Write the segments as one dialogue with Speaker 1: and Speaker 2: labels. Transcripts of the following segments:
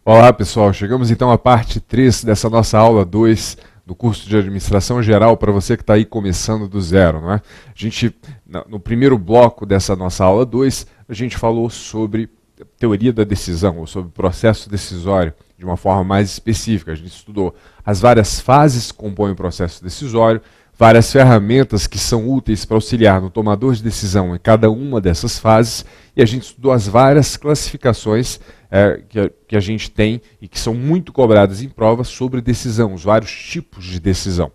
Speaker 1: Olá pessoal, chegamos então à parte 3 dessa nossa aula 2 do curso de Administração Geral para você que está aí começando do zero, não é? No primeiro bloco dessa nossa aula 2, a gente falou sobre teoria da decisão, ou sobre processo decisório, de uma forma mais específica. A gente estudou as várias fases que compõem o processo decisório, várias ferramentas que são úteis para auxiliar no tomador de decisão em cada uma dessas fases, e a gente estudou as várias classificações que a gente tem e que são muito cobradas em provas sobre decisão, os vários tipos de decisão.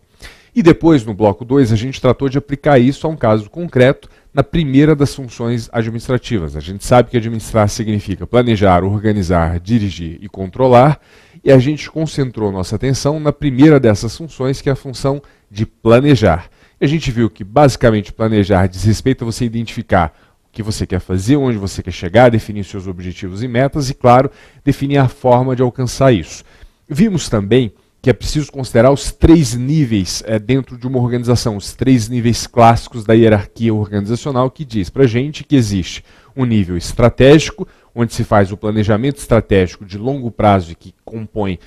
Speaker 1: E depois, no bloco 2, a gente tratou de aplicar isso a um caso concreto na primeira das funções administrativas. A gente sabe que administrar significa planejar, organizar, dirigir e controlar, e a gente concentrou nossa atenção na primeira dessas funções, que é a função de planejar. E a gente viu que, basicamente, planejar diz respeito a você identificar o que você quer fazer, onde você quer chegar, definir seus objetivos e metas e, claro, definir a forma de alcançar isso. Vimos também que é preciso considerar os 3 níveis dentro de uma organização, os 3 níveis clássicos da hierarquia organizacional, que diz para a gente que existe um nível estratégico, onde se faz o planejamento estratégico de longo prazo e que compõe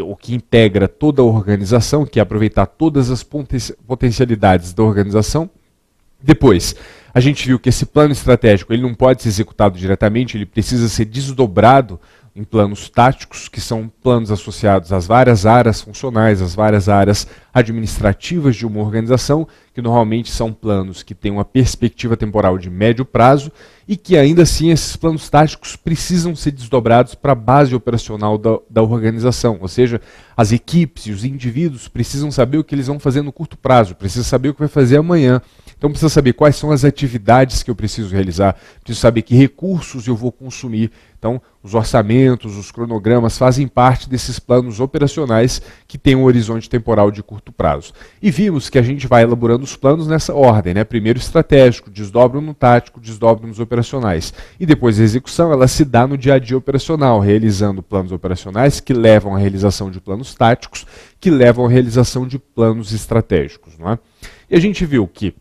Speaker 1: o que integra toda a organização, que é aproveitar todas as potencialidades da organização. Depois, a gente viu que esse plano estratégico ele não pode ser executado diretamente, ele precisa ser desdobrado em planos táticos, que são planos associados às várias áreas funcionais, às várias áreas administrativas de uma organização, que normalmente são planos que têm uma perspectiva temporal de médio prazo e que ainda assim esses planos táticos precisam ser desdobrados para a base operacional da organização, ou seja, as equipes e os indivíduos precisam saber o que eles vão fazer no curto prazo, precisam saber o que vai fazer amanhã. Então precisa saber quais são as atividades que eu preciso realizar, preciso saber que recursos eu vou consumir. Então os orçamentos, os cronogramas fazem parte desses planos operacionais que têm um horizonte temporal de curto prazo. E vimos que a gente vai elaborando os planos nessa ordem, né? Primeiro estratégico, desdobra no tático, desdobra nos operacionais. E depois a execução, ela se dá no dia a dia operacional, realizando planos operacionais que levam à realização de planos táticos, que levam à realização de planos estratégicos, não é? E a gente viu que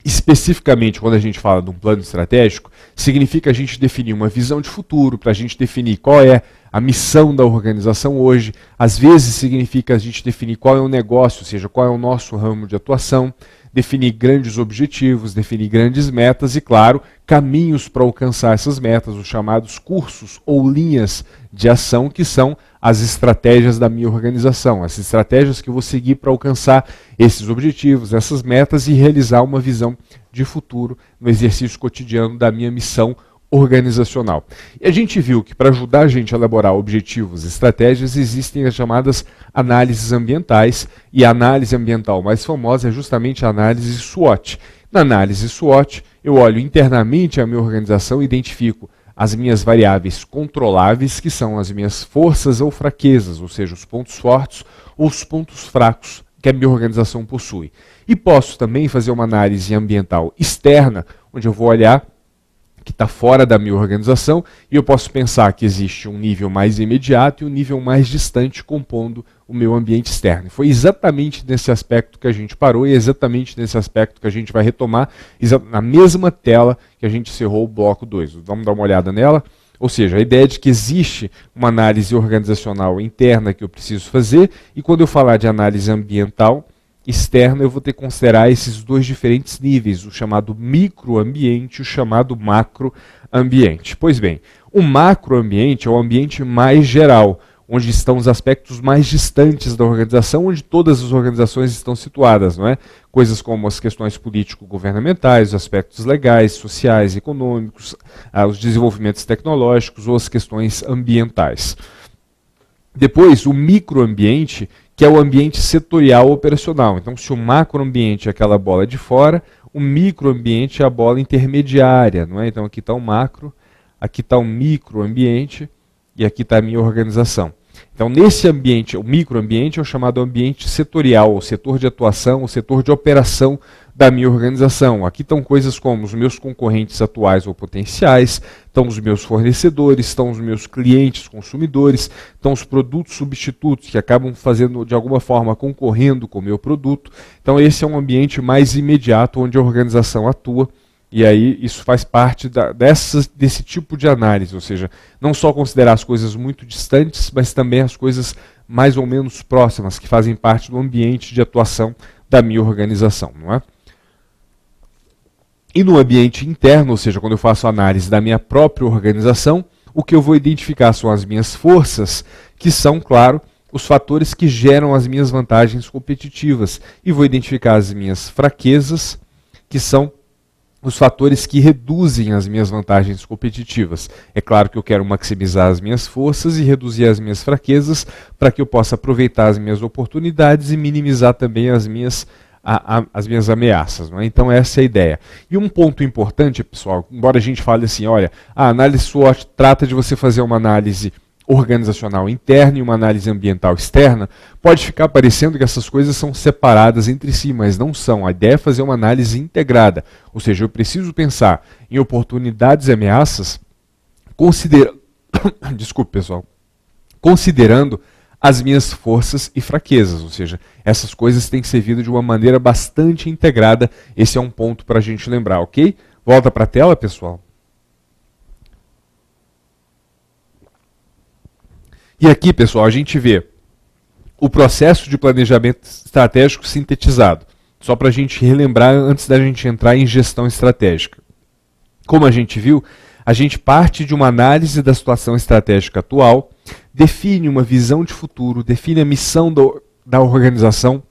Speaker 1: especificamente, quando a gente fala de um plano estratégico, significa a gente definir uma visão de futuro, para a gente definir qual é a missão da organização hoje. Às vezes significa a gente definir qual é o negócio, ou seja, qual é o nosso ramo de atuação, definir grandes objetivos, definir grandes metas e, claro, caminhos para alcançar essas metas, os chamados cursos ou linhas de ação, que são as estratégias da minha organização, as estratégias que eu vou seguir para alcançar esses objetivos, essas metas e realizar uma visão de futuro no exercício cotidiano da minha missão organizacional. E a gente viu que para ajudar a gente a elaborar objetivos e estratégias existem as chamadas análises ambientais, e a análise ambiental mais famosa é justamente a análise SWOT. Na análise SWOT, eu olho internamente a minha organização e identifico as minhas variáveis controláveis, que são as minhas forças ou fraquezas, ou seja, os pontos fortes ou os pontos fracos que a minha organização possui. E posso também fazer uma análise ambiental externa, onde eu vou olhar que está fora da minha organização, e eu posso pensar que existe um nível mais imediato e um nível mais distante compondo o meu ambiente externo. E foi exatamente nesse aspecto que a gente parou e é exatamente nesse aspecto que a gente vai retomar na mesma tela que a gente encerrou o bloco 2. Vamos dar uma olhada nela? Ou seja, a ideia de que existe uma análise organizacional interna que eu preciso fazer, e quando eu falar de análise ambiental externa, eu vou ter que considerar esses 2 diferentes níveis, o chamado microambiente e o chamado macroambiente. Pois bem, o macroambiente é o ambiente mais geral, onde estão os aspectos mais distantes da organização, onde todas as organizações estão situadas, não é? Coisas como as questões político-governamentais, os aspectos legais, sociais, econômicos, os desenvolvimentos tecnológicos ou as questões ambientais. Depois, o microambiente, que é o ambiente setorial operacional. Então, se o macroambiente é aquela bola de fora, o microambiente é a bola intermediária, não é? Então, aqui está o macro, aqui está o microambiente e aqui está a minha organização. Então, nesse ambiente, o microambiente é o chamado ambiente setorial, o setor de atuação, o setor de operação da minha organização. Aqui estão coisas como os meus concorrentes atuais ou potenciais, estão os meus fornecedores, estão os meus clientes, consumidores, estão os produtos substitutos que acabam fazendo, de alguma forma, concorrendo com o meu produto. Então, esse é um ambiente mais imediato onde a organização atua E aí isso faz parte desse tipo de análise, ou seja, não só considerar as coisas muito distantes, mas também as coisas mais ou menos próximas, que fazem parte do ambiente de atuação da minha organização, não é? E no ambiente interno, ou seja, quando eu faço análise da minha própria organização, o que eu vou identificar são as minhas forças, que são, claro, os fatores que geram as minhas vantagens competitivas. E vou identificar as minhas fraquezas, que são os fatores que reduzem as minhas vantagens competitivas. É claro que eu quero maximizar as minhas forças e reduzir as minhas fraquezas para que eu possa aproveitar as minhas oportunidades e minimizar também as minhas ameaças. Não é? Então essa é a ideia. E um ponto importante, pessoal, embora a gente fale assim, olha, a análise SWOT trata de você fazer uma análise organizacional interna e uma análise ambiental externa, pode ficar parecendo que essas coisas são separadas entre si, mas não são. A ideia é fazer uma análise integrada, ou seja, eu preciso pensar em oportunidades e ameaças desculpe, pessoal, considerando as minhas forças e fraquezas, ou seja, essas coisas têm que ser vistas de uma maneira bastante integrada. Esse é um ponto para a gente lembrar, ok? Volta para a tela, pessoal. E aqui, pessoal, a gente vê o processo de planejamento estratégico sintetizado. Só para a gente relembrar antes da gente entrar em gestão estratégica. Como a gente viu, a gente parte de uma análise da situação estratégica atual, define uma visão de futuro, define a missão da organização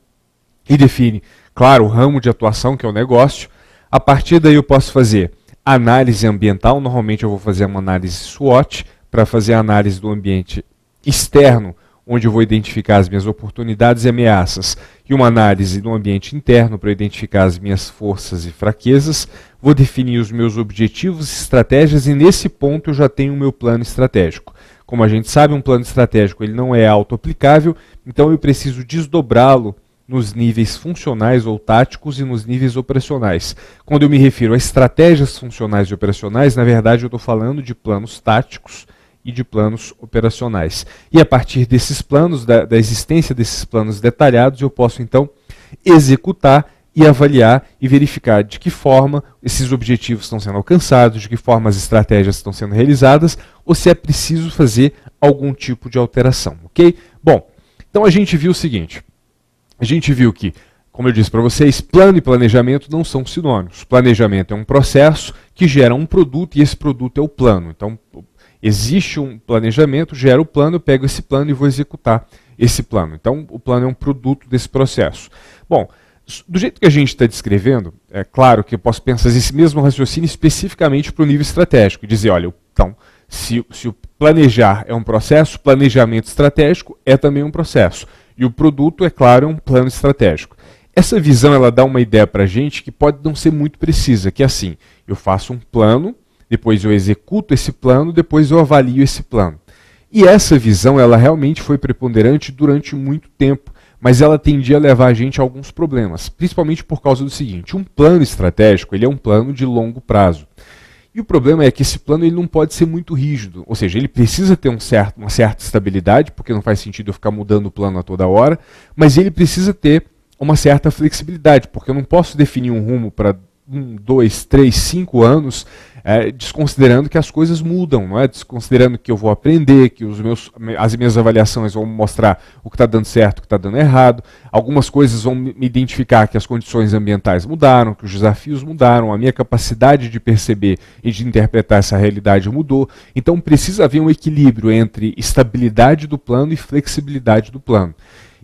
Speaker 1: e define, claro, o ramo de atuação, que é o negócio. A partir daí eu posso fazer análise ambiental, normalmente eu vou fazer uma análise SWOT, para fazer a análise do ambiente externo, onde eu vou identificar as minhas oportunidades e ameaças, e uma análise do ambiente interno para identificar as minhas forças e fraquezas, vou definir os meus objetivos e estratégias, e nesse ponto eu já tenho o meu plano estratégico. Como a gente sabe, um plano estratégico ele não é auto-aplicável, então eu preciso desdobrá-lo nos níveis funcionais ou táticos e nos níveis operacionais. Quando eu me refiro a estratégias funcionais e operacionais, na verdade eu estou falando de planos táticos e de planos operacionais. E a partir desses planos, da existência desses planos detalhados, eu posso então executar e avaliar e verificar de que forma esses objetivos estão sendo alcançados, de que forma as estratégias estão sendo realizadas, ou se é preciso fazer algum tipo de alteração, ok? Bom, então a gente viu o seguinte, a gente viu que, como eu disse para vocês, plano e planejamento não são sinônimos. Planejamento é um processo que gera um produto e esse produto é o plano. Então, existe um planejamento, gera o plano, eu pego esse plano e vou executar esse plano. Então, o plano é um produto desse processo. Bom, do jeito que a gente está descrevendo, é claro que eu posso pensar esse mesmo raciocínio especificamente para o nível estratégico. Dizer, olha, então, se o planejar é um processo, planejamento estratégico é também um processo. E o produto, é claro, é um plano estratégico. Essa visão ela dá uma ideia para a gente que pode não ser muito precisa, que é assim, eu faço um plano, depois eu executo esse plano, depois eu avalio esse plano. E essa visão, ela realmente foi preponderante durante muito tempo, mas ela tendia a levar a gente a alguns problemas, principalmente por causa do seguinte, um plano estratégico, ele é um plano de longo prazo. E o problema é que esse plano ele não pode ser muito rígido, ou seja, ele precisa ter uma certa estabilidade, porque não faz sentido eu ficar mudando o plano a toda hora, mas ele precisa ter uma certa flexibilidade, porque eu não posso definir um rumo para 1, 2, 3, 5 anos, desconsiderando que as coisas mudam, não é? Desconsiderando que eu vou aprender, que as minhas avaliações vão mostrar o que está dando certo, o que está dando errado, algumas coisas vão me identificar que as condições ambientais mudaram, que os desafios mudaram, a minha capacidade de perceber e de interpretar essa realidade mudou, então precisa haver um equilíbrio entre estabilidade do plano e flexibilidade do plano.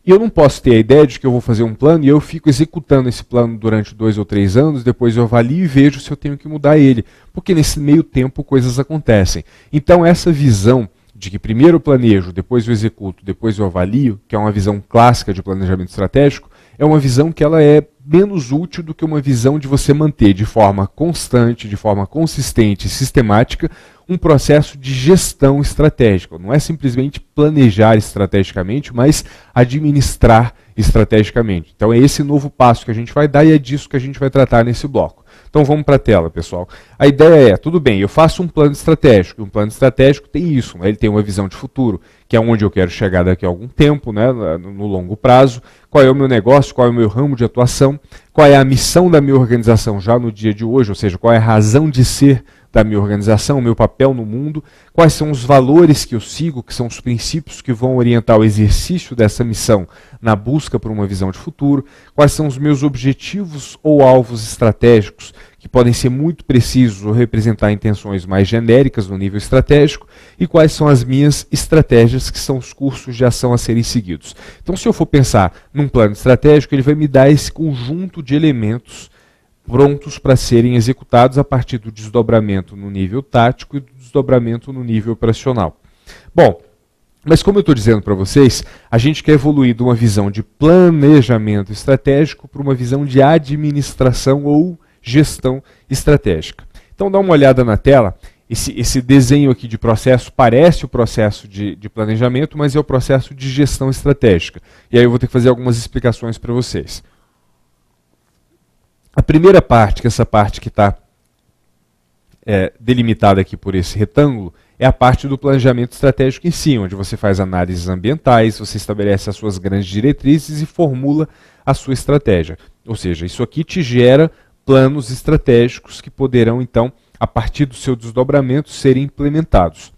Speaker 1: E eu não posso ter a ideia de que eu vou fazer um plano e eu fico executando esse plano durante 2 ou 3 anos, depois eu avalio e vejo se eu tenho que mudar ele, porque nesse meio tempo coisas acontecem. Então essa visão de que primeiro eu planejo, depois eu executo, depois eu avalio, que é uma visão clássica de planejamento estratégico, é uma visão que ela é menos útil do que uma visão de você manter de forma constante, de forma consistente e sistemática, um processo de gestão estratégica. Não é simplesmente planejar estrategicamente, mas administrar estrategicamente. Então é esse novo passo que a gente vai dar e é disso que a gente vai tratar nesse bloco. Então vamos para a tela, pessoal. A ideia é, tudo bem, eu faço um plano estratégico, e um plano estratégico tem isso, né? Ele tem uma visão de futuro, que é onde eu quero chegar daqui a algum tempo, né? No longo prazo, qual é o meu negócio, qual é o meu ramo de atuação, qual é a missão da minha organização já no dia de hoje, ou seja, qual é a razão de ser da minha organização, o meu papel no mundo, quais são os valores que eu sigo, que são os princípios que vão orientar o exercício dessa missão na busca por uma visão de futuro, quais são os meus objetivos ou alvos estratégicos, que podem ser muito precisos ou representar intenções mais genéricas no nível estratégico, e quais são as minhas estratégias, que são os cursos de ação a serem seguidos. Então, se eu for pensar num plano estratégico, ele vai me dar esse conjunto de elementos prontos para serem executados a partir do desdobramento no nível tático e do desdobramento no nível operacional. Bom, mas como eu estou dizendo para vocês, a gente quer evoluir de uma visão de planejamento estratégico para uma visão de administração ou gestão estratégica. Então dá uma olhada na tela. Esse desenho aqui de processo parece o processo de planejamento, mas é o processo de gestão estratégica. E aí eu vou ter que fazer algumas explicações para vocês. A primeira parte, que é essa parte que está delimitada aqui por esse retângulo, é a parte do planejamento estratégico em si, onde você faz análises ambientais, você estabelece as suas grandes diretrizes e formula a sua estratégia. Ou seja, isso aqui te gera planos estratégicos que poderão, então, a partir do seu desdobramento, serem implementados.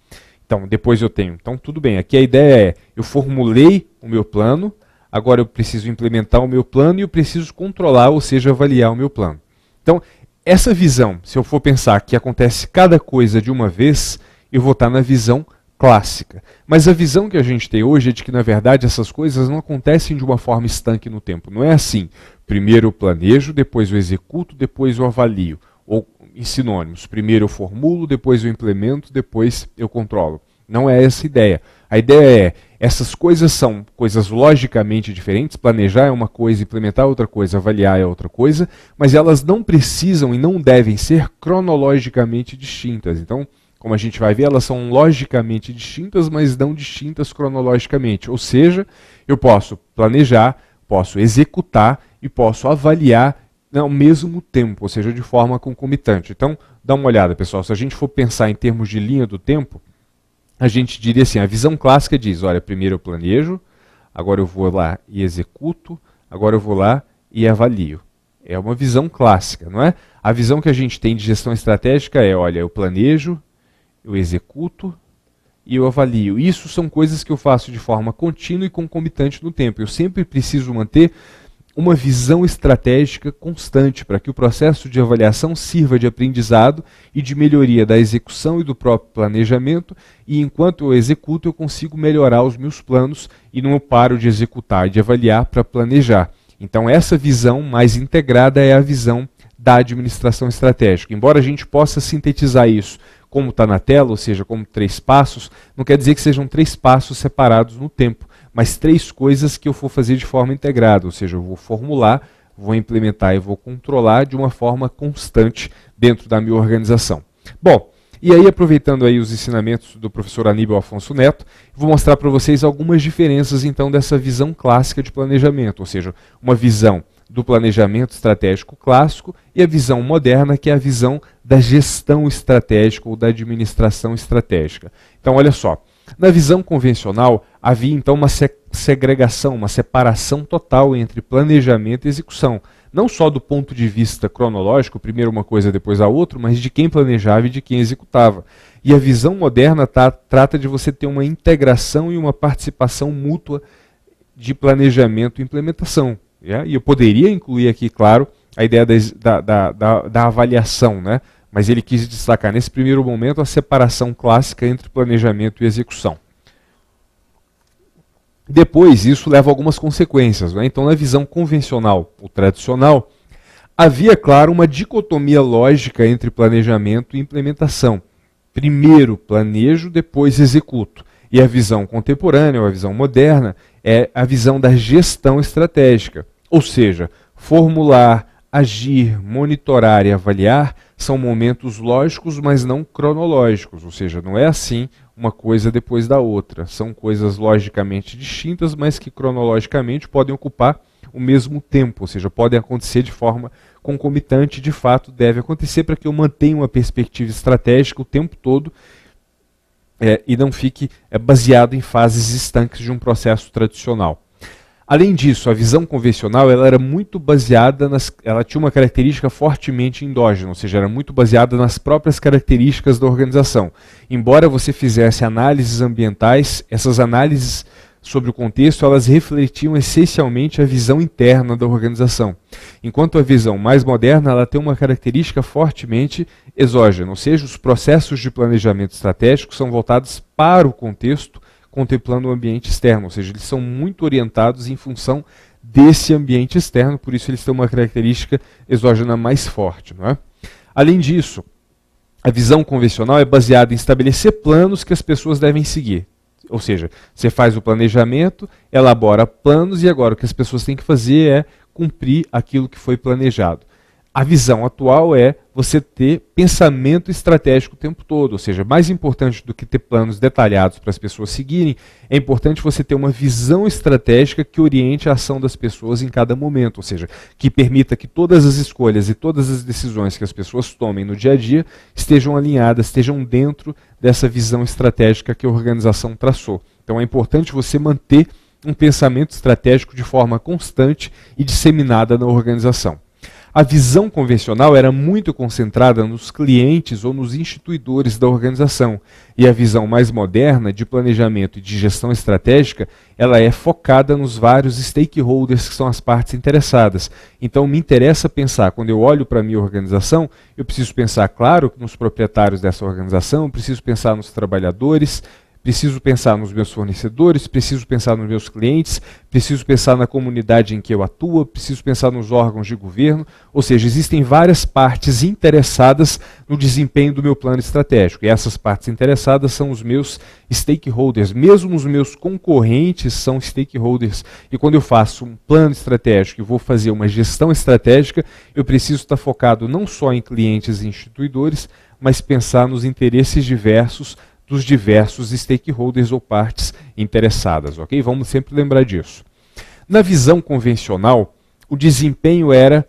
Speaker 1: Então, depois eu tenho, então tudo bem, aqui a ideia é, eu formulei o meu plano, agora eu preciso implementar o meu plano e eu preciso controlar, ou seja, avaliar o meu plano. Então, essa visão, se eu for pensar que acontece cada coisa de uma vez, eu vou estar na visão clássica. Mas a visão que a gente tem hoje é de que, na verdade, essas coisas não acontecem de uma forma estanque no tempo. Não é assim. Primeiro eu planejo, depois eu executo, depois eu avalio. Ou em sinônimos, primeiro eu formulo, depois eu implemento, depois eu controlo. Não é essa a ideia. A ideia é, essas coisas são coisas logicamente diferentes, planejar é uma coisa, implementar é outra coisa, avaliar é outra coisa, mas elas não precisam e não devem ser cronologicamente distintas. Então, como a gente vai ver, elas são logicamente distintas, mas não distintas cronologicamente. Ou seja, eu posso planejar, posso executar e posso avaliar ao mesmo tempo, ou seja, de forma concomitante. Então, dá uma olhada, pessoal, se a gente for pensar em termos de linha do tempo, a gente diria assim, a visão clássica diz, olha, primeiro eu planejo, agora eu vou lá e executo, agora eu vou lá e avalio. É uma visão clássica, não é? A visão que a gente tem de gestão estratégica é, olha, eu planejo, eu executo e eu avalio. Isso são coisas que eu faço de forma contínua e concomitante no tempo. Eu sempre preciso manter uma visão estratégica constante para que o processo de avaliação sirva de aprendizado e de melhoria da execução e do próprio planejamento, e enquanto eu executo eu consigo melhorar os meus planos e não paro de executar e de avaliar para planejar. Então essa visão mais integrada é a visão da administração estratégica. Embora a gente possa sintetizar isso como está na tela, ou seja, como 3 passos, não quer dizer que sejam 3 passos separados no tempo, mas 3 coisas que eu vou fazer de forma integrada, ou seja, eu vou formular, vou implementar e vou controlar de uma forma constante dentro da minha organização. Bom, e aí aproveitando aí os ensinamentos do professor Aníbal Afonso Neto, vou mostrar para vocês algumas diferenças então dessa visão clássica de planejamento, ou seja, uma visão do planejamento estratégico clássico e a visão moderna, que é a visão da gestão estratégica ou da administração estratégica. Então, olha só, na visão convencional havia então uma segregação, uma separação total entre planejamento e execução. Não só do ponto de vista cronológico, primeiro uma coisa, depois a outra, mas de quem planejava e de quem executava. E a visão moderna trata de você ter uma integração e uma participação mútua de planejamento e implementação. E eu poderia incluir aqui, claro, a ideia da avaliação, né? Mas ele quis destacar nesse primeiro momento a separação clássica entre planejamento e execução. Depois, isso leva a algumas consequências, né? Então, na visão convencional ou tradicional, havia, claro, uma dicotomia lógica entre planejamento e implementação. Primeiro planejo, depois executo. E a visão contemporânea, ou a visão moderna, é a visão da gestão estratégica. Ou seja, formular, agir, monitorar e avaliar são momentos lógicos, mas não cronológicos. Ou seja, não é assim uma coisa depois da outra. São coisas logicamente distintas, mas que cronologicamente podem ocupar o mesmo tempo, ou seja, podem acontecer de forma concomitante, de fato deve acontecer para que eu mantenha uma perspectiva estratégica o tempo todo e não fique baseado em fases estanques de um processo tradicional. Além disso, a visão convencional ela era muito baseada, ela tinha uma característica fortemente endógena, ou seja, era muito baseada nas próprias características da organização. Embora você fizesse análises ambientais, essas análises sobre o contexto, elas refletiam essencialmente a visão interna da organização. Enquanto a visão mais moderna, ela tem uma característica fortemente exógena, ou seja, os processos de planejamento estratégico são voltados para o contexto, contemplando o ambiente externo, ou seja, eles são muito orientados em função desse ambiente externo, por isso eles têm uma característica exógena mais forte, não é? Além disso, a visão convencional é baseada em estabelecer planos que as pessoas devem seguir. Ou seja, você faz o planejamento, elabora planos e agora o que as pessoas têm que fazer é cumprir aquilo que foi planejado. A visão atual é você ter pensamento estratégico o tempo todo, ou seja, mais importante do que ter planos detalhados para as pessoas seguirem, é importante você ter uma visão estratégica que oriente a ação das pessoas em cada momento, ou seja, que permita que todas as escolhas e todas as decisões que as pessoas tomem no dia a dia estejam alinhadas, estejam dentro dessa visão estratégica que a organização traçou. Então é importante você manter um pensamento estratégico de forma constante e disseminada na organização. A visão convencional era muito concentrada nos clientes ou nos instituidores da organização, e a visão mais moderna de planejamento e de gestão estratégica, ela é focada nos vários stakeholders que são as partes interessadas. Então me interessa pensar, quando eu olho para a minha organização, eu preciso pensar, claro, nos proprietários dessa organização, eu preciso pensar nos trabalhadores, preciso pensar nos meus fornecedores, preciso pensar nos meus clientes, preciso pensar na comunidade em que eu atuo, preciso pensar nos órgãos de governo, ou seja, existem várias partes interessadas no desempenho do meu plano estratégico, e essas partes interessadas são os meus stakeholders, mesmo os meus concorrentes são stakeholders, e quando eu faço um plano estratégico e vou fazer uma gestão estratégica, eu preciso estar focado não só em clientes e instituidores, mas pensar nos interesses diversos dos diversos stakeholders ou partes interessadas, ok? Vamos sempre lembrar disso. Na visão convencional, o desempenho era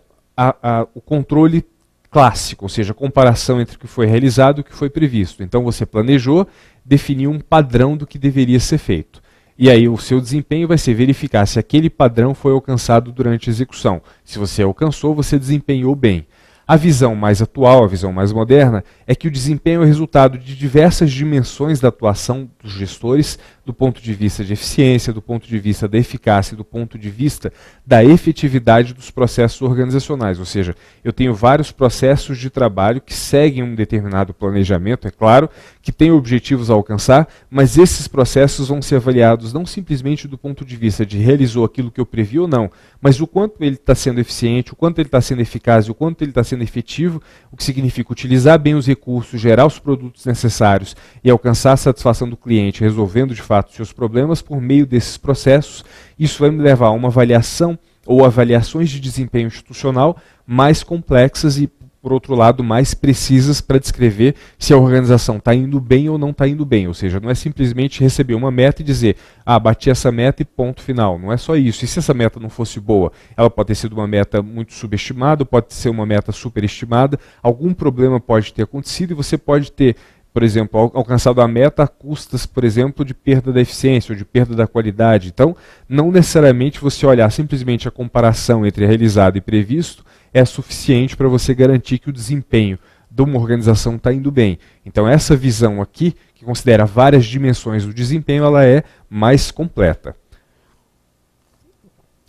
Speaker 1: o controle clássico, ou seja, a comparação entre o que foi realizado e o que foi previsto. Então você planejou, definiu um padrão do que deveria ser feito. E aí o seu desempenho vai ser verificar se aquele padrão foi alcançado durante a execução. Se você alcançou, você desempenhou bem. A visão mais atual, a visão mais moderna, é que o desempenho é resultado de diversas dimensões da atuação dos gestores, do ponto de vista de eficiência, do ponto de vista da eficácia, do ponto de vista da efetividade dos processos organizacionais. Ou seja, eu tenho vários processos de trabalho que seguem um determinado planejamento, é claro, que têm objetivos a alcançar, mas esses processos vão ser avaliados não simplesmente do ponto de vista de realizou aquilo que eu previ ou não, mas o quanto ele está sendo eficiente, o quanto ele está sendo eficaz e o quanto ele está sendo efetivo, o que significa utilizar bem os recursos, gerar os produtos necessários e alcançar a satisfação do cliente, resolvendo de fato seus problemas por meio desses processos. Isso vai me levar a uma avaliação ou avaliações de desempenho institucional mais complexas e, por outro lado, mais precisas para descrever se a organização está indo bem ou não está indo bem. Ou seja, não é simplesmente receber uma meta e dizer, bati essa meta e ponto final. Não é só isso. E se essa meta não fosse boa, ela pode ter sido uma meta muito subestimada, pode ser uma meta superestimada, algum problema pode ter acontecido e você pode ter, por exemplo, alcançado a meta a custas, por exemplo, de perda da eficiência ou de perda da qualidade. Então, não necessariamente você olhar simplesmente a comparação entre realizado e previsto é suficiente para você garantir que o desempenho de uma organização está indo bem. Então essa visão aqui, que considera várias dimensões do desempenho, ela é mais completa.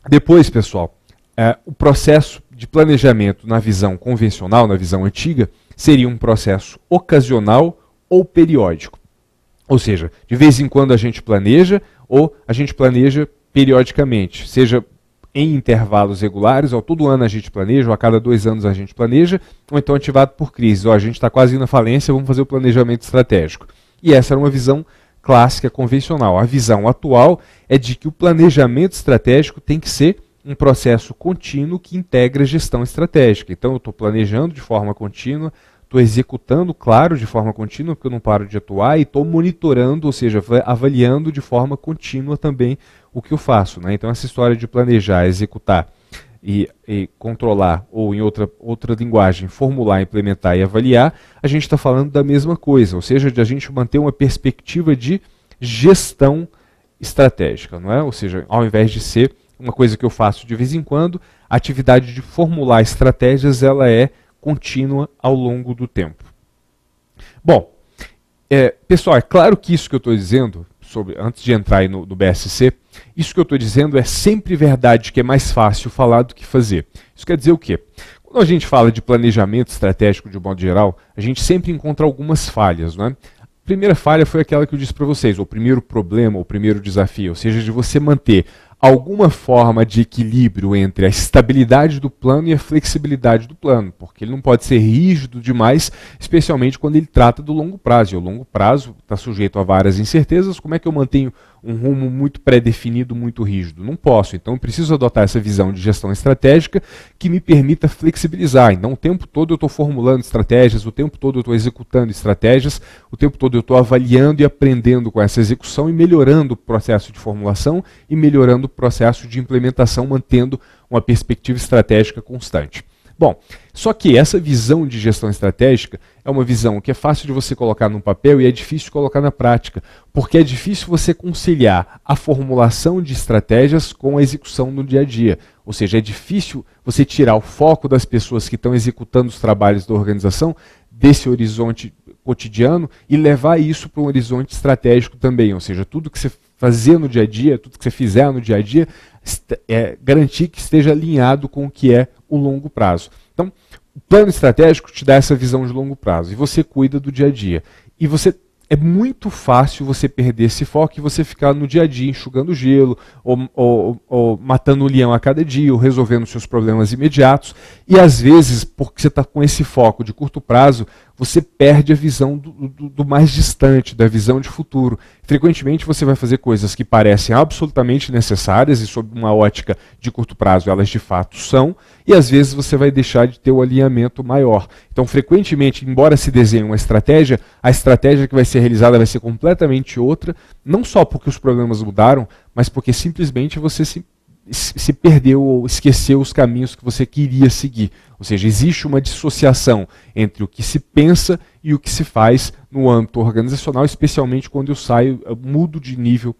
Speaker 1: Depois, pessoal, o processo de planejamento na visão convencional, na visão antiga, seria um processo ocasional ou periódico. Ou seja, de vez em quando a gente planeja, ou a gente planeja periodicamente, seja em intervalos regulares, ou todo ano a gente planeja, ou a cada 2 anos a gente planeja, ou então ativado por crise. A gente está quase indo à falência, vamos fazer o planejamento estratégico. E essa era uma visão clássica, convencional. A visão atual é de que o planejamento estratégico tem que ser um processo contínuo que integra a gestão estratégica. Então eu estou planejando de forma contínua, estou executando, claro, de forma contínua, porque eu não paro de atuar, e estou monitorando, ou seja, avaliando de forma contínua também o que eu faço, né? Então essa história de planejar, executar e controlar, ou em outra linguagem, formular, implementar e avaliar, a gente está falando da mesma coisa, ou seja, de a gente manter uma perspectiva de gestão estratégica, não é? Ou seja, ao invés de ser uma coisa que eu faço de vez em quando, a atividade de formular estratégias ela é contínua ao longo do tempo. Bom, pessoal, é claro que isso que eu estou dizendo, antes de entrar aí no BSC, isso que eu estou dizendo é sempre verdade, que é mais fácil falar do que fazer. Isso quer dizer o quê? Quando a gente fala de planejamento estratégico de um modo geral, a gente sempre encontra algumas falhas, não é? A primeira falha foi aquela que eu disse para vocês, o primeiro problema, o primeiro desafio, ou seja, de você manter alguma forma de equilíbrio entre a estabilidade do plano e a flexibilidade do plano, porque ele não pode ser rígido demais, especialmente quando ele trata do longo prazo. E o longo prazo está sujeito a várias incertezas. Como é que eu mantenho um rumo muito pré-definido, muito rígido? Não posso. Então eu preciso adotar essa visão de gestão estratégica que me permita flexibilizar. Então o tempo todo eu estou formulando estratégias, o tempo todo eu estou executando estratégias, o tempo todo eu estou avaliando e aprendendo com essa execução e melhorando o processo de formulação e melhorando o processo de implementação, mantendo uma perspectiva estratégica constante. Bom, só que essa visão de gestão estratégica é uma visão que é fácil de você colocar no papel e é difícil de colocar na prática, porque é difícil você conciliar a formulação de estratégias com a execução no dia a dia. Ou seja, é difícil você tirar o foco das pessoas que estão executando os trabalhos da organização desse horizonte cotidiano e levar isso para um horizonte estratégico também. Ou seja, tudo que você fazer no dia a dia, tudo que você fizer no dia a dia, garantir que esteja alinhado com o que é o longo prazo. Então, o plano estratégico te dá essa visão de longo prazo e você cuida do dia a dia. E é muito fácil você perder esse foco e você ficar no dia a dia enxugando gelo, ou matando o leão a cada dia, ou resolvendo seus problemas imediatos. E às vezes, porque você está com esse foco de curto prazo, você perde a visão do mais distante, da visão de futuro. Frequentemente você vai fazer coisas que parecem absolutamente necessárias e sob uma ótica de curto prazo elas de fato são, e às vezes você vai deixar de ter o alinhamento maior. Então frequentemente, embora se desenhe uma estratégia, a estratégia que vai ser realizada vai ser completamente outra, não só porque os problemas mudaram, mas porque simplesmente você se perdeu ou esqueceu os caminhos que você queria seguir. Ou seja, existe uma dissociação entre o que se pensa e o que se faz no âmbito organizacional, especialmente quando eu mudo de nível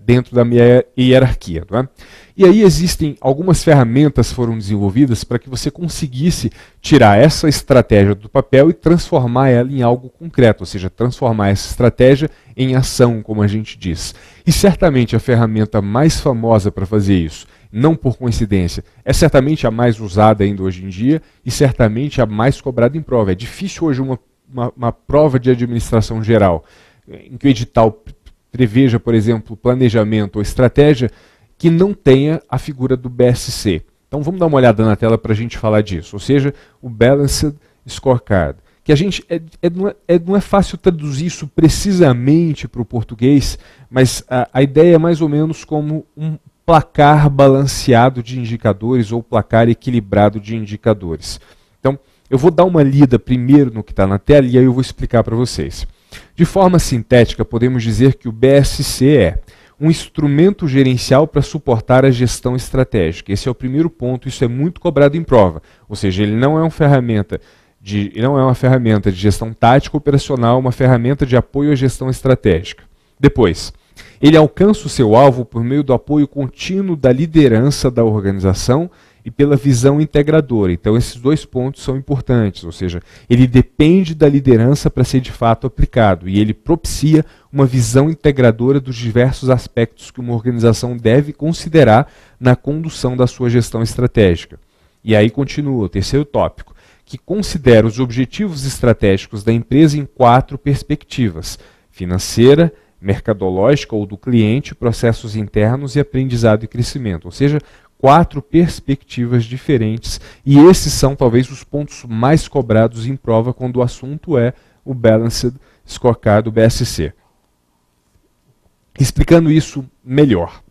Speaker 1: dentro da minha hierarquia. Não é? E aí existem algumas ferramentas que foram desenvolvidas para que você conseguisse tirar essa estratégia do papel e transformar ela em algo concreto, ou seja, transformar essa estratégia em ação, como a gente diz. E certamente a ferramenta mais famosa para fazer isso, não por coincidência, é certamente a mais usada ainda hoje em dia e certamente a mais cobrada em prova. É difícil hoje uma prova de administração geral, em que o edital preveja, por exemplo, planejamento ou estratégia, que não tenha a figura do BSC. Então vamos dar uma olhada na tela para a gente falar disso, ou seja, o Balanced Scorecard. Que a gente não é fácil traduzir isso precisamente para o português, mas a ideia é mais ou menos como um placar balanceado de indicadores ou placar equilibrado de indicadores. Então, eu vou dar uma lida primeiro no que está na tela e aí eu vou explicar para vocês. De forma sintética, podemos dizer que o BSC é um instrumento gerencial para suportar a gestão estratégica. Esse é o primeiro ponto, isso é muito cobrado em prova. Ou seja, ele não é uma ferramenta de gestão tática operacional, uma ferramenta de apoio à gestão estratégica. Depois, ele alcança o seu alvo por meio do apoio contínuo da liderança da organização e pela visão integradora. Então esses dois pontos são importantes, ou seja, ele depende da liderança para ser de fato aplicado e ele propicia uma visão integradora dos diversos aspectos que uma organização deve considerar na condução da sua gestão estratégica. E aí continua o terceiro tópico, que considera os objetivos estratégicos da empresa em 4 perspectivas: financeira, mercadológica ou do cliente, processos internos e aprendizado e crescimento. Ou seja, 4 perspectivas diferentes, e esses são talvez os pontos mais cobrados em prova quando o assunto é o Balanced Scorecard, o BSC. Explicando isso melhor.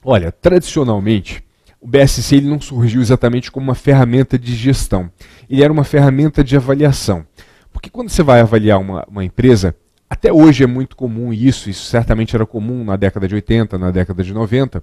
Speaker 1: Olha, tradicionalmente, o BSC ele não surgiu exatamente como uma ferramenta de gestão. Ele era uma ferramenta de avaliação. Porque quando você vai avaliar uma empresa, a Até hoje é muito comum isso certamente era comum na década de 80, na década de 90,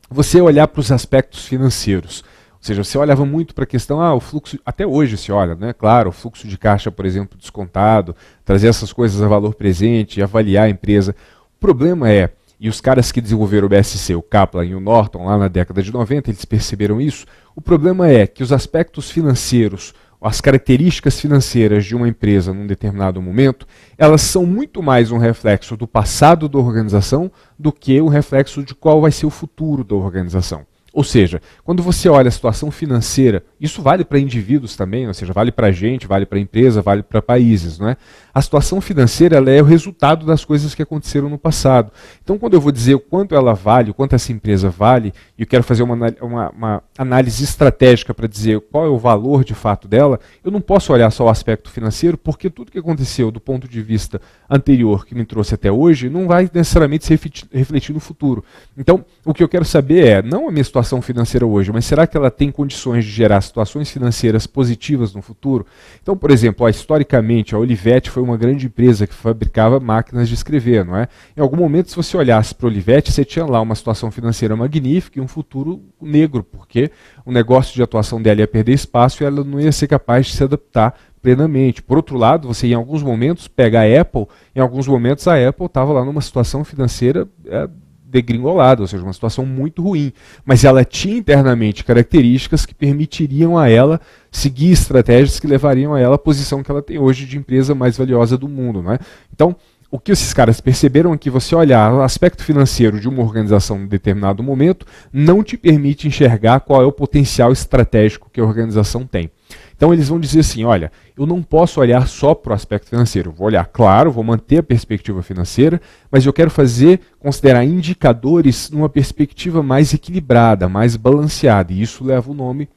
Speaker 1: você olhar para os aspectos financeiros. Ou seja, você olhava muito para a questão, o fluxo, até hoje se olha, né? Claro, o fluxo de caixa, por exemplo, descontado, trazer essas coisas a valor presente, avaliar a empresa. O problema é, e os caras que desenvolveram o BSC, o Kaplan e o Norton, lá na década de 90, eles perceberam isso, o problema é que os aspectos financeiros, as características financeiras de uma empresa num determinado momento, elas são muito mais um reflexo do passado da organização do que um reflexo de qual vai ser o futuro da organização. Ou seja, quando você olha a situação financeira, isso vale para indivíduos também, ou seja, vale para a gente, vale para a empresa, vale para países, não é? A situação financeira ela é o resultado das coisas que aconteceram no passado. Então, quando eu vou dizer o quanto ela vale, o quanto essa empresa vale, e eu quero fazer uma análise estratégica para dizer qual é o valor de fato dela, eu não posso olhar só o aspecto financeiro, porque tudo que aconteceu do ponto de vista anterior que me trouxe até hoje não vai necessariamente se refletir no futuro. Então, o que eu quero saber é, não a minha situação financeira hoje, mas será que ela tem condições de gerar situações financeiras positivas no futuro? Então, por exemplo, historicamente, a Olivetti foi uma grande empresa que fabricava máquinas de escrever, não é? Em algum momento, se você olhasse para a Olivetti, você tinha lá uma situação financeira magnífica e um futuro negro, porque o negócio de atuação dela ia perder espaço e ela não ia ser capaz de se adaptar plenamente. Por outro lado, você em alguns momentos pega a Apple, em alguns momentos a Apple estava lá numa situação financeira degringolada, ou seja, uma situação muito ruim, mas ela tinha internamente características que permitiriam a ela seguir estratégias que levariam a ela à posição que ela tem hoje de empresa mais valiosa do mundo, não é? Então, o que esses caras perceberam é que você olhar o aspecto financeiro de uma organização em determinado momento não te permite enxergar qual é o potencial estratégico que a organização tem. Então eles vão dizer assim, olha, eu não posso olhar só para o aspecto financeiro, vou olhar, claro, vou manter a perspectiva financeira, mas eu quero considerar indicadores numa perspectiva mais equilibrada, mais balanceada, e isso leva o nome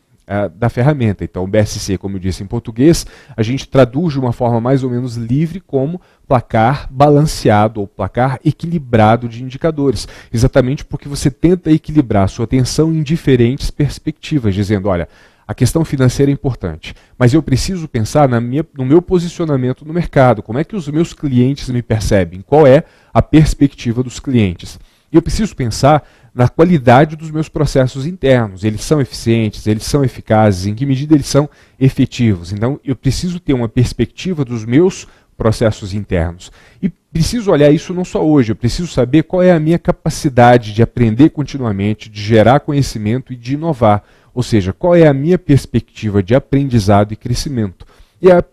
Speaker 1: da ferramenta. Então o BSC, como eu disse em português, a gente traduz de uma forma mais ou menos livre como placar balanceado ou placar equilibrado de indicadores, exatamente porque você tenta equilibrar a sua atenção em diferentes perspectivas, dizendo, olha, a questão financeira é importante, mas eu preciso pensar no meu posicionamento no mercado, como é que os meus clientes me percebem, qual é a perspectiva dos clientes. E eu preciso pensar na qualidade dos meus processos internos, eles são eficientes, eles são eficazes, em que medida eles são efetivos. Então eu preciso ter uma perspectiva dos meus processos internos. E preciso olhar isso não só hoje, eu preciso saber qual é a minha capacidade de aprender continuamente, de gerar conhecimento e de inovar. Ou seja, qual é a minha perspectiva de aprendizado e crescimento. E a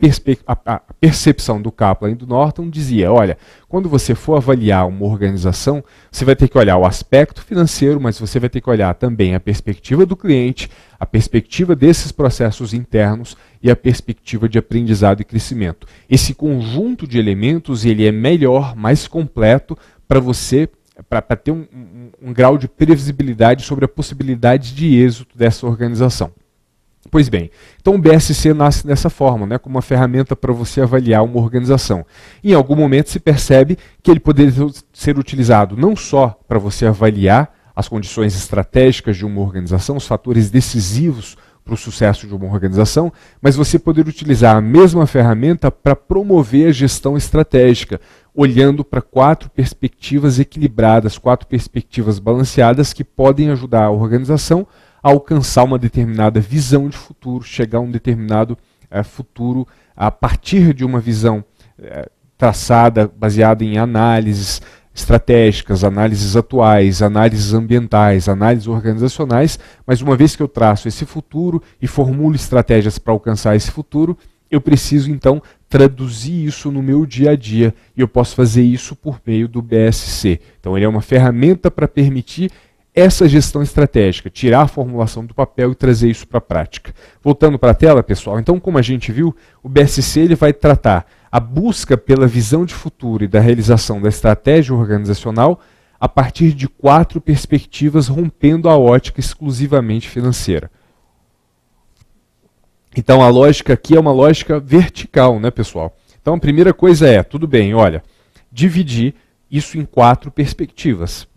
Speaker 1: percepção do Kaplan e do Norton dizia, olha, quando você for avaliar uma organização, você vai ter que olhar o aspecto financeiro, mas você vai ter que olhar também a perspectiva do cliente, a perspectiva desses processos internos e a perspectiva de aprendizado e crescimento. Esse conjunto de elementos ele é melhor, mais completo para você para ter um grau de previsibilidade sobre a possibilidade de êxito dessa organização. Pois bem, então o BSC nasce dessa forma, né, como uma ferramenta para você avaliar uma organização. Em algum momento se percebe que ele poderia ser utilizado não só para você avaliar as condições estratégicas de uma organização, os fatores decisivos para o sucesso de uma organização, mas você poder utilizar a mesma ferramenta para promover a gestão estratégica, olhando para 4 perspectivas equilibradas, 4 perspectivas balanceadas que podem ajudar a organização a alcançar uma determinada visão de futuro, chegar a um determinado futuro a partir de uma visão traçada, baseada em análises estratégicas, análises atuais, análises ambientais, análises organizacionais, mas uma vez que eu traço esse futuro e formulo estratégias para alcançar esse futuro, eu preciso então traduzir isso no meu dia a dia e eu posso fazer isso por meio do BSC. Então ele é uma ferramenta para permitir essa gestão estratégica, tirar a formulação do papel e trazer isso para a prática. Voltando para a tela, pessoal, então como a gente viu, o BSC ele vai tratar a busca pela visão de futuro e da realização da estratégia organizacional a partir de 4 perspectivas, rompendo a ótica exclusivamente financeira. Então a lógica aqui é uma lógica vertical, né, pessoal? Então a primeira coisa é, tudo bem, olha, dividir isso em 4 perspectivas: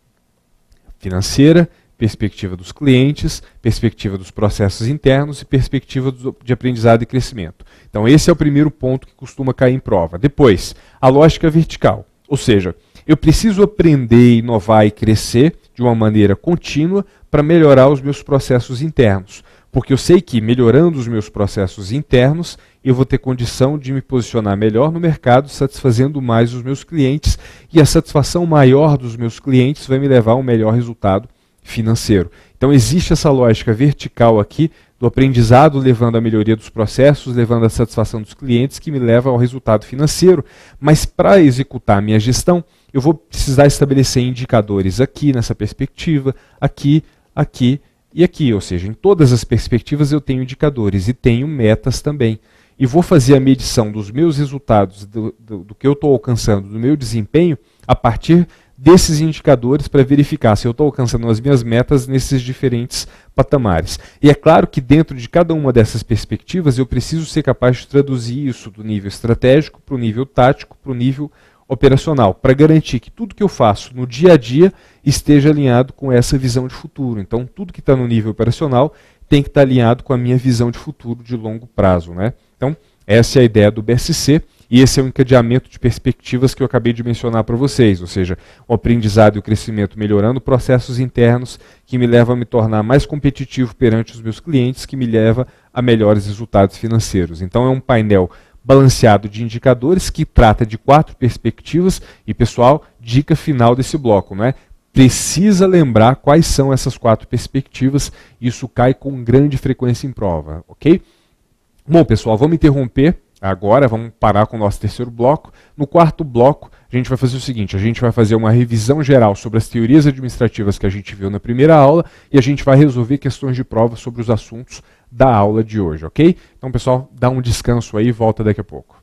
Speaker 1: financeira, perspectiva dos clientes, perspectiva dos processos internos e perspectiva de aprendizado e crescimento. Então esse é o primeiro ponto que costuma cair em prova. Depois, a lógica vertical, ou seja, eu preciso aprender, inovar e crescer de uma maneira contínua para melhorar os meus processos internos. Porque eu sei que melhorando os meus processos internos, eu vou ter condição de me posicionar melhor no mercado, satisfazendo mais os meus clientes, e a satisfação maior dos meus clientes vai me levar a um melhor resultado financeiro. Então existe essa lógica vertical aqui do aprendizado levando à melhoria dos processos, levando à satisfação dos clientes, que me leva ao resultado financeiro. Mas para executar a minha gestão, eu vou precisar estabelecer indicadores aqui nessa perspectiva, aqui, aqui e aqui. Ou seja, em todas as perspectivas eu tenho indicadores e tenho metas também. E vou fazer a medição dos meus resultados, do que eu estou alcançando, do meu desempenho, a partir desses indicadores para verificar se eu estou alcançando as minhas metas nesses diferentes patamares. E é claro que dentro de cada uma dessas perspectivas eu preciso ser capaz de traduzir isso do nível estratégico para o nível tático, para o nível operacional, para garantir que tudo que eu faço no dia a dia esteja alinhado com essa visão de futuro. Então tudo que está no nível operacional tem que estar alinhado com a minha visão de futuro de longo prazo, né? Então essa é a ideia do BSC. E esse é o encadeamento de perspectivas que eu acabei de mencionar para vocês, ou seja, o aprendizado e o crescimento melhorando processos internos, que me leva a me tornar mais competitivo perante os meus clientes, que me leva a melhores resultados financeiros. Então é um painel balanceado de indicadores que trata de 4 perspectivas e, pessoal, dica final desse bloco, não é? Precisa lembrar quais são essas 4 perspectivas, isso cai com grande frequência em prova, ok? Bom, pessoal, vamos interromper. Agora vamos parar com o nosso terceiro bloco. No quarto bloco, a gente vai fazer o seguinte, a gente vai fazer uma revisão geral sobre as teorias administrativas que a gente viu na primeira aula e a gente vai resolver questões de prova sobre os assuntos da aula de hoje, ok? Então, pessoal, dá um descanso aí e volta daqui a pouco.